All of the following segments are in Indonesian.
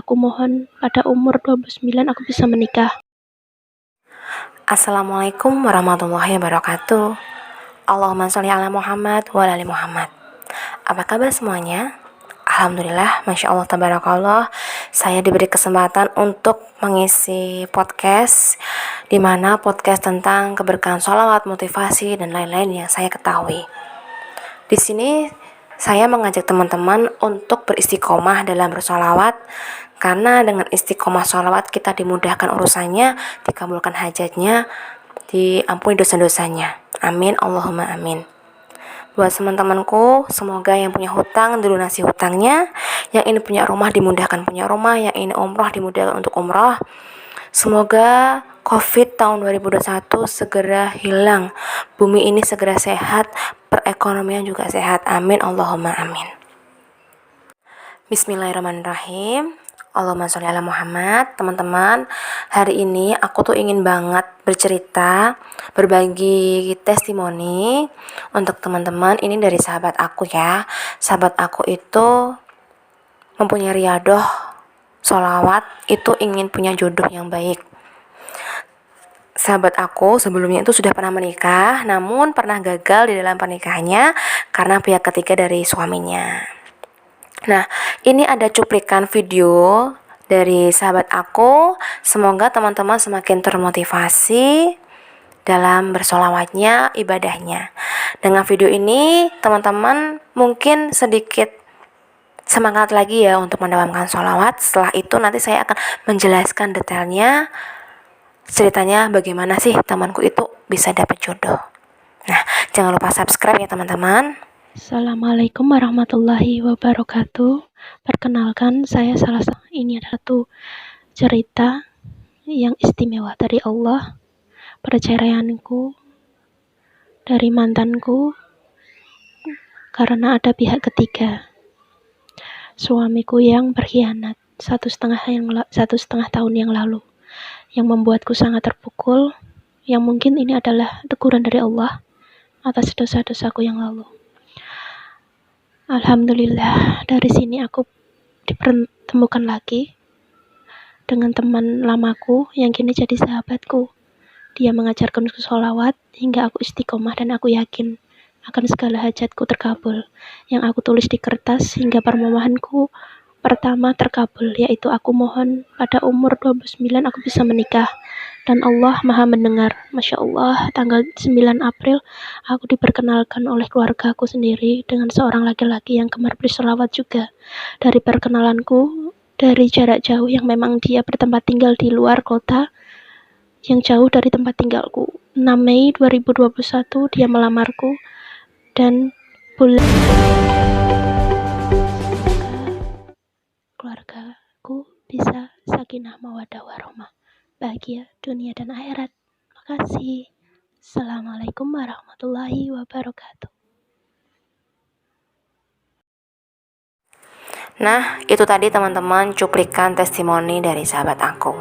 aku mohon pada umur 29 aku bisa menikah. Assalamualaikum warahmatullahi wabarakatuh. Allahumma sholli ala Muhammad wa ala ali Muhammad. Apa kabar semuanya? Alhamdulillah, Masya Allah, Tabarakallah, saya diberi kesempatan untuk mengisi podcast, di mana podcast tentang keberkahan sholawat, motivasi, dan lain-lain yang saya ketahui. Di sini saya mengajak teman-teman untuk beristiqomah dalam bersolawat, karena dengan istiqomah sholawat kita dimudahkan urusannya, dikabulkan hajatnya, diampuni dosa-dosanya. Amin, Allahumma amin. Buat teman-temanku, semoga yang punya hutang dilunasi hutangnya, yang ini punya rumah dimudahkan punya rumah, yang ini umroh dimudahkan untuk umroh. Semoga COVID tahun 2021 segera hilang, bumi ini segera sehat, perekonomian juga sehat. Amin, Allahumma amin. Bismillahirrahmanirrahim. Allahumma sholli ala Muhammad. Teman-teman, hari ini aku tuh ingin banget bercerita, berbagi testimoni untuk teman-teman. Ini dari sahabat aku ya. Sahabat aku itu mempunyai riadoh sholawat, itu ingin punya jodoh yang baik. Sahabat aku sebelumnya itu sudah pernah menikah, namun pernah gagal di dalam pernikahannya karena pihak ketiga dari suaminya. Nah, ini ada cuplikan video dari sahabat aku. Semoga teman-teman semakin termotivasi dalam bersolawatnya, ibadahnya. Dengan video ini, teman-teman mungkin sedikit semangat lagi ya untuk mendawamkan sholawat. Setelah itu nanti saya akan menjelaskan detailnya, ceritanya bagaimana sih temanku itu bisa dapat jodoh. Nah, jangan lupa subscribe ya teman-teman. Assalamualaikum warahmatullahi wabarakatuh. Perkenalkan, saya ini adalah satu cerita yang istimewa dari Allah. Perceraianku dari mantanku karena ada pihak ketiga. Suamiku yang berkhianat 1,5 tahun yang lalu, yang membuatku sangat terpukul, yang mungkin ini adalah teguran dari Allah atas dosa-dosaku yang lalu. Alhamdulillah, dari sini aku dipertemukan lagi dengan teman lamaku yang kini jadi sahabatku. Dia mengajarkanku sholawat hingga aku istiqomah, dan aku yakin akan segala hajatku terkabul. Yang aku tulis di kertas hingga permohonanku pertama terkabul, yaitu aku mohon pada umur 29 aku bisa menikah, dan Allah maha mendengar. Masya Allah, tanggal 9 April aku diperkenalkan oleh keluargaku sendiri dengan seorang laki-laki yang gemar bersolawat juga. Dari perkenalanku dari jarak jauh, yang memang dia bertempat tinggal di luar kota yang jauh dari tempat tinggalku. 6 Mei 2021 dia melamarku, dan bulan keluargaku bisa sakinah mawaddah warahmah, bahagia dunia dan akhirat. Makasih. Assalamualaikum warahmatullahi wabarakatuh. Nah, itu tadi teman-teman cuplikan testimoni dari sahabat aku.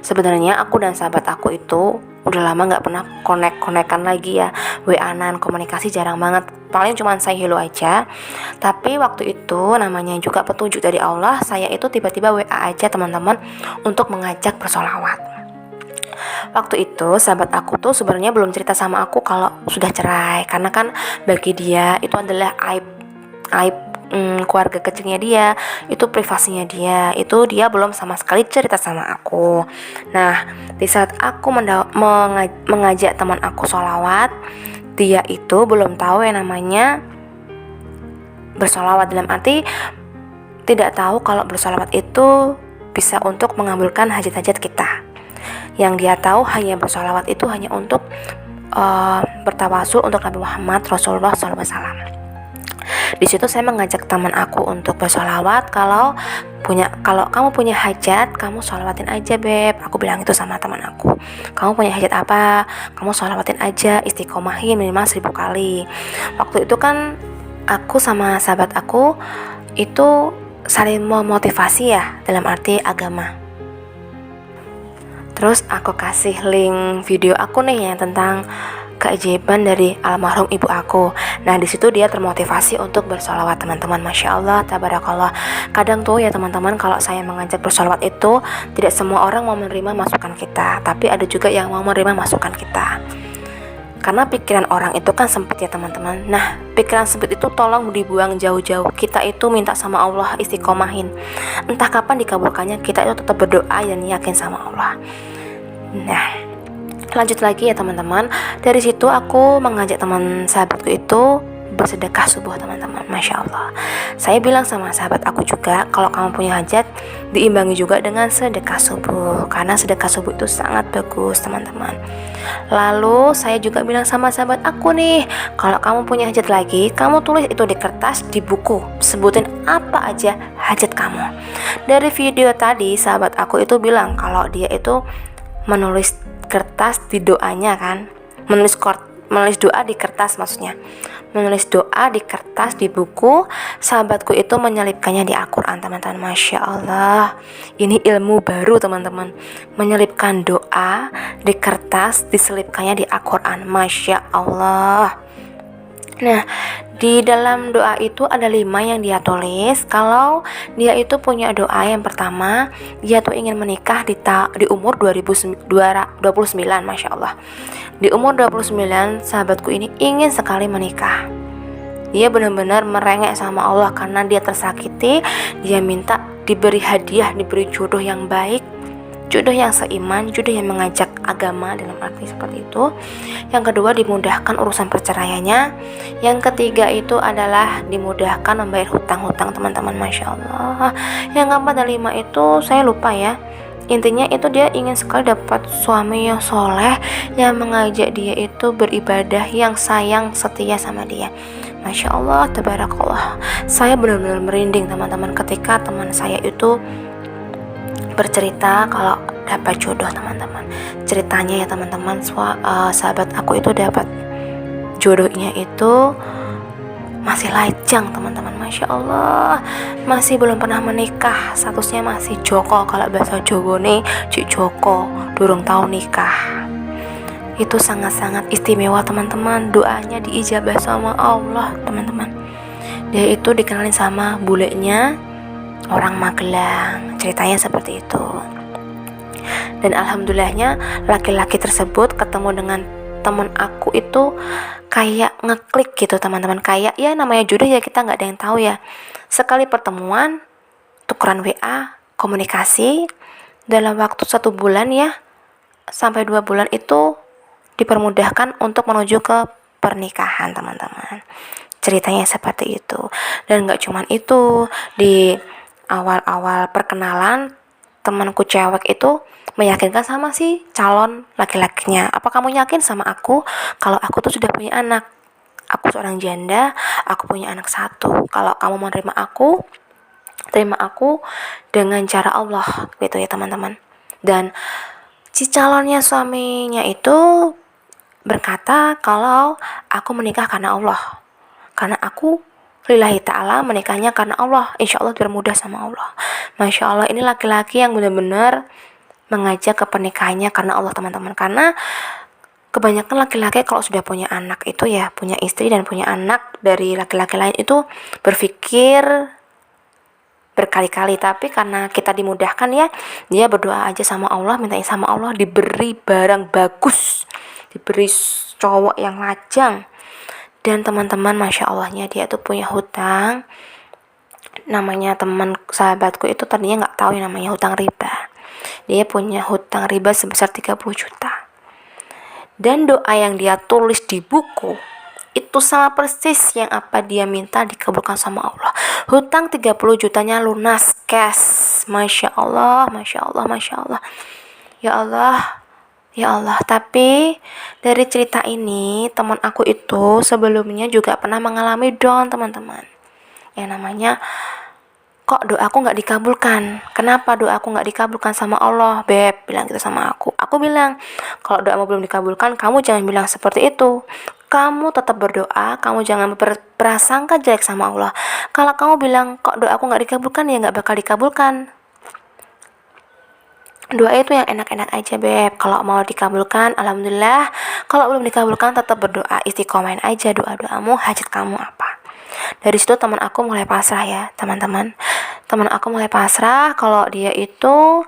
Sebenarnya aku dan sahabat aku itu udah lama gak pernah konek-konekan lagi ya, WA-an, komunikasi jarang banget, paling cuma say hello aja. Tapi waktu itu namanya juga petunjuk dari Allah, saya itu tiba-tiba WA aja teman-teman untuk mengajak bersolawat. Waktu itu sahabat aku tuh sebenarnya belum cerita sama aku kalau sudah cerai, karena kan bagi dia itu adalah aib keluarga kecilnya dia, itu privasinya dia, itu dia belum sama sekali cerita sama aku. Nah, di saat aku mengajak teman aku sholawat, dia itu belum tahu yang namanya bersolawat, dalam arti tidak tahu kalau bersolawat itu bisa untuk mengabulkan hajat-hajat kita. Yang dia tahu hanya bersolawat itu hanya untuk bertawasul untuk Nabi Muhammad Rasulullah SAW. Di situ saya mengajak teman aku untuk bersolawat, kalau kamu punya hajat, kamu sholawatin aja beb. Aku bilang itu sama teman aku. Kamu punya hajat apa? Kamu sholawatin aja, istiqomahin minimal 1000 kali. Waktu itu kan aku sama sahabat aku itu saling memotivasi ya, dalam arti agama. Terus aku kasih link video aku nih yang tentang keajaiban dari almarhum ibu aku. Nah di situ dia termotivasi untuk bersolawat teman-teman. Masya Allah, tabarakallah. Kadang tuh ya teman-teman, kalau saya mengajak bersolawat itu tidak semua orang mau menerima masukan kita, tapi ada juga yang mau menerima masukan kita. Karena pikiran orang itu kan sempit ya teman-teman. Nah pikiran sempit itu tolong dibuang jauh-jauh. Kita itu minta sama Allah istiqomahin. Entah kapan dikabulkannya, kita itu tetap berdoa dan yakin sama Allah. Nah lanjut lagi ya teman-teman. Dari situ aku mengajak teman sahabatku itu bersedekah subuh teman-teman. Masya Allah, saya bilang sama sahabat aku juga, kalau kamu punya hajat diimbangi juga dengan sedekah subuh, karena sedekah subuh itu sangat bagus teman-teman. Lalu saya juga bilang sama sahabat aku nih, kalau kamu punya hajat lagi, kamu tulis itu di kertas, di buku, sebutin apa aja hajat kamu. Dari video tadi sahabat aku itu bilang kalau dia itu menulis kertas di doanya kan, menulis doa di kertas, maksudnya menulis doa di kertas, di buku. Sahabatku itu menyelipkannya di Al-Quran teman-teman. Masya Allah, ini ilmu baru teman-teman, menyelipkan doa di kertas, diselipkannya di Al-Quran. Masya Allah. Nah di dalam doa itu ada 5 yang dia tulis. Kalau dia itu punya doa yang pertama, dia tuh ingin menikah di umur 29, Masya Allah. Di umur 29 sahabatku ini ingin sekali menikah. Dia benar-benar merengek sama Allah karena dia tersakiti. Dia minta diberi hadiah, diberi jodoh yang baik, jodoh yang seiman, jodoh yang mengajak agama, dalam arti seperti itu. Yang kedua, dimudahkan urusan perceraiannya. Yang ketiga itu adalah dimudahkan membayar hutang-hutang teman-teman. Masya Allah. Yang keempat dan 5 itu saya lupa ya. Intinya itu dia ingin sekali dapat suami yang soleh, yang mengajak dia itu beribadah, yang sayang, setia sama dia. Masya Allah, tabarakallah. Saya benar-benar merinding teman-teman ketika teman saya itu bercerita kalau dapat jodoh teman-teman. Ceritanya ya teman-teman, sahabat aku itu dapat jodohnya itu masih lajang teman-teman. Masya Allah, masih belum pernah menikah, statusnya masih joko. Kalau bahasa Jawa nih, Cik Joko, durung tahu nikah. Itu sangat-sangat istimewa teman-teman. Doanya diijabah sama Allah teman-teman. Dia itu dikenalin sama bulenya orang Magelang, ceritanya seperti itu. Dan alhamdulillahnya laki-laki tersebut ketemu dengan teman aku itu kayak ngeklik gitu teman-teman. Kayak ya namanya jodoh ya, kita nggak ada yang tahu ya. Sekali pertemuan, tukeran WA, komunikasi, dalam waktu 1 bulan ya sampai 2 bulan itu dipermudahkan untuk menuju ke pernikahan teman-teman. Ceritanya seperti itu. Dan nggak cuman itu, di awal-awal perkenalan temanku cewek itu meyakinkan sama si calon laki-lakinya, apa kamu yakin sama aku kalau aku tuh sudah punya anak, aku seorang janda, aku punya anak 1, kalau kamu mau terima aku dengan cara Allah gitu ya teman-teman. Dan si calonnya suaminya itu berkata kalau aku menikah karena Allah, karena aku lillahi ta'ala, menikahnya karena Allah, insya Allah dipermudah sama Allah. Masya Allah, ini laki-laki yang benar-benar mengajak ke pernikahannya karena Allah teman-teman. Karena kebanyakan laki-laki kalau sudah punya anak itu ya, punya istri dan punya anak dari laki-laki lain itu berpikir berkali-kali. Tapi karena kita dimudahkan ya, dia berdoa aja sama Allah, mintain sama Allah diberi barang bagus, diberi cowok yang lajang. Dan teman-teman, Masya Allahnya dia tuh punya hutang. Namanya teman sahabatku itu tadinya gak tahu yang namanya hutang riba. Dia punya hutang riba sebesar 30 juta. Dan doa yang dia tulis di buku itu sama persis yang apa dia minta dikabulkan sama Allah. Hutang 30 jutanya lunas cash. Masya Allah, Masya Allah, Masya Allah. Ya Allah, ya Allah. Tapi dari cerita ini, teman aku itu sebelumnya juga pernah mengalami down teman-teman. Yang namanya, kok doaku gak dikabulkan? Kenapa doaku gak dikabulkan sama Allah, Beb? Bilang gitu sama aku. Aku bilang, kalau doamu belum dikabulkan, kamu jangan bilang seperti itu. Kamu tetap berdoa, kamu jangan berprasangka jelek sama Allah. Kalau kamu bilang, kok doaku gak dikabulkan, ya gak bakal dikabulkan. Doa itu yang enak-enak aja, Beb. Kalau mau dikabulkan, alhamdulillah. Kalau belum dikabulkan, tetap berdoa, istiqomain aja doa-doamu, hajat kamu apa. Dari situ teman aku mulai pasrah ya, teman-teman. Teman aku mulai pasrah kalau dia itu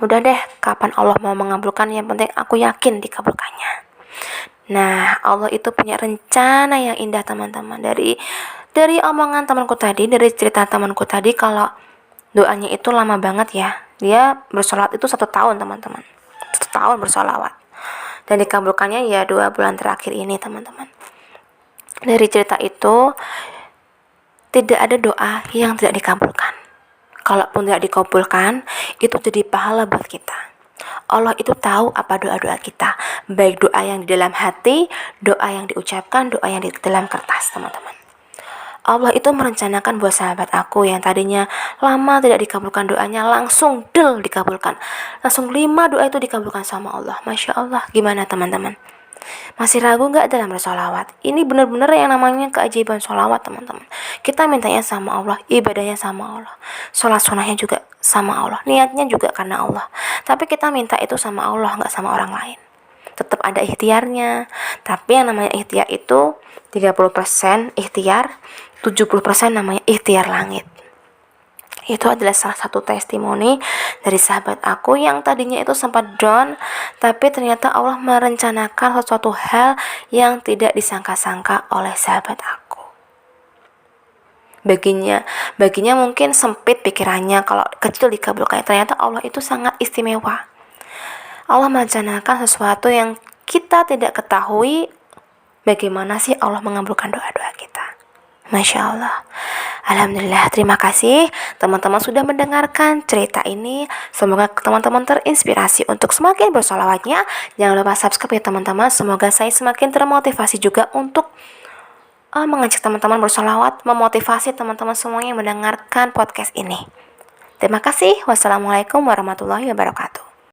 udah deh, kapan Allah mau mengabulkan, yang penting aku yakin dikabulkannya. Nah, Allah itu punya rencana yang indah, teman-teman. Dari omongan temanku tadi, dari cerita temanku tadi, kalau doanya itu lama banget ya. Dia bersolawat itu 1 tahun, teman-teman. 1 tahun bersolawat. Dan dikabulkannya ya 2 bulan terakhir ini, teman-teman. Dari cerita itu, tidak ada doa yang tidak dikabulkan. Kalaupun tidak dikabulkan, itu jadi pahala buat kita. Allah itu tahu apa doa-doa kita, baik doa yang di dalam hati, doa yang diucapkan, doa yang di dalam kertas, teman-teman. Allah itu merencanakan buat sahabat aku yang tadinya lama tidak dikabulkan doanya, langsung dikabulkan. Langsung 5 doa itu dikabulkan sama Allah. Masya Allah. Gimana teman-teman? Masih ragu gak dalam bersolawat? Ini benar-benar yang namanya keajaiban solawat, teman-teman. Kita mintanya sama Allah, ibadahnya sama Allah, sholat sunnahnya juga sama Allah, niatnya juga karena Allah. Tapi kita minta itu sama Allah, gak sama orang lain. Tetap ada ikhtiarnya. Tapi yang namanya ikhtiar itu 30% ikhtiar, 70% namanya ikhtiar langit. Itu adalah salah satu testimoni dari sahabat aku yang tadinya itu sempat down, tapi ternyata Allah merencanakan sesuatu hal yang tidak disangka-sangka oleh sahabat aku. Baginya mungkin sempit pikirannya, kalau kecil dikabulkan. Ternyata Allah itu sangat istimewa. Allah merencanakan sesuatu yang kita tidak ketahui. Bagaimana sih Allah mengabulkan doa-doa kita? Masya Allah. Alhamdulillah, terima kasih teman-teman sudah mendengarkan cerita ini. Semoga teman-teman terinspirasi untuk semakin bersolawatnya. Jangan lupa subscribe ya teman-teman. Semoga saya semakin termotivasi juga untuk mengajak teman-teman bersolawat, memotivasi teman-teman semuanya yang mendengarkan podcast ini. Terima kasih. Wassalamualaikum warahmatullahi wabarakatuh.